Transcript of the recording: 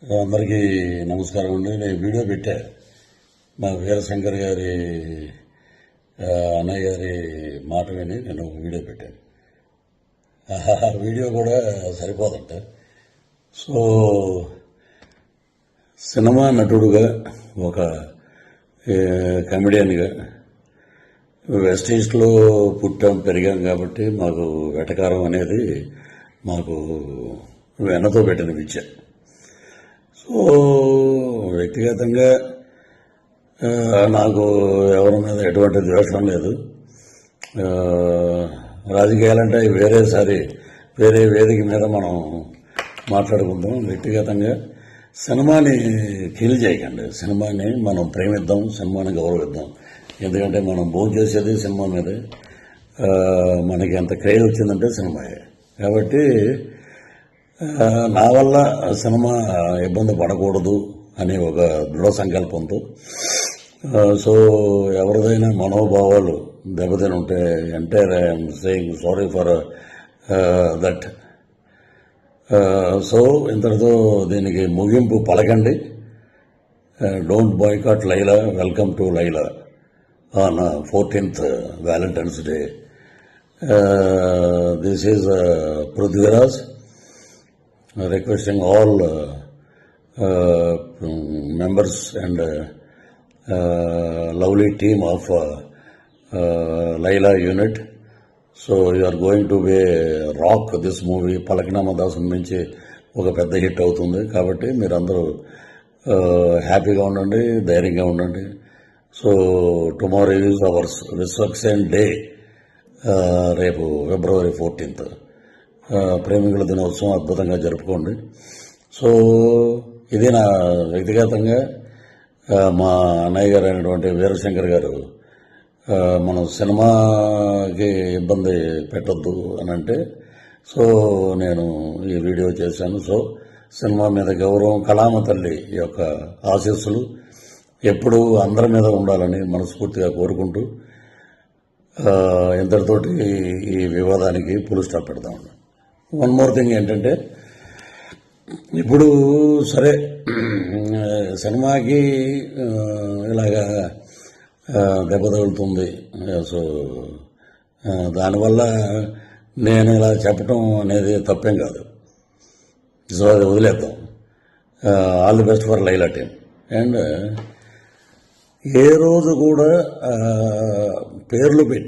అందరికీ నమస్కారం అండి. నేను వీడియో పెట్టా మా వీరశంకర్ గారి అన్నయ్య గారి మాట విని నేను వీడియో పెట్టాను. ఆ వీడియో కూడా సరిపోదంట. సో సినిమా నటుడుగా ఒక కమెడియన్గా వెస్ట్ ఈస్ట్లో పుట్టాం పెరిగాం కాబట్టి మాకు వెటకారం అనేది మాకు వెన్నతో పెట్టిన విద్య. సో వ్యక్తిగతంగా నాకు ఎవరి మీద ఎటువంటి ద్వేషం లేదు. రాజకీయాలంటే వేరే వేదిక మీద మనం మాట్లాడుకుందాం. వ్యక్తిగతంగా సినిమాని కిల్ చేయకండి. సినిమాని మనం ప్రేమిద్దాం, సినిమాని గౌరవిద్దాం. ఎందుకంటే మనం భోజనం చేసేది సినిమా మీదే. మనకి ఎంత క్రేజ్ వచ్చిందంటే సినిమాయే. కాబట్టి నా వల్ల సినిమా ఇబ్బంది పడకూడదు అనే ఒక దృఢ సంకల్పంతో సో ఎవరిదైనా మనోభావాలు దెబ్బతిని ఉంటే entire I'm saying sorry for that. So ఇంతటితో దీనికి ముగింపు పలకండి. Don't boycott Laila, welcome to Laila on 14th Valentine's Day. This is Prithviraj requesting all members and lovely team of Laila unit. So you are going to be rock this movie. పలకనామా Dasu నుంచి ఒక పెద్ద hit అవుతుంది కాబట్టి మీరందరూ హ్యాపీగా ఉండండి, ధైర్యంగా ఉండండి. So tomorrow is ours Vishwaksen day. రేపు February 14th ప్రేమికుల దినోత్సవం అద్భుతంగా జరుపుకోండి. సో ఇది నా వ్యక్తిగతంగా మా అన్నయ్య గారు అయినటువంటి వీరశంకర్ గారు మనం సినిమాకి ఇబ్బంది పెట్టొద్దు అని అంటే సో నేను ఈ వీడియో చేశాను. సో సినిమా మీద గౌరవం, కళామ తల్లి యొక్క ఆశీస్సులు ఎప్పుడూ అందరి మీద ఉండాలని మనస్ఫూర్తిగా కోరుకుంటూ ఇంతటితోటి ఈ వివాదానికి పులు స్టాప్ పెడదామండి. వన్ మోర్ థింగ్ ఏంటంటే ఇప్పుడు సరే సినిమాకి ఇలాగా దెబ్బ తగులుతుంది. సో దానివల్ల నేను ఇలా చెప్పటం అనేది తప్పేం కాదు. సో అది వదిలేద్దాం. All the best for Laila team. And ఏ రోజు కూడా పేర్లు పెట్టి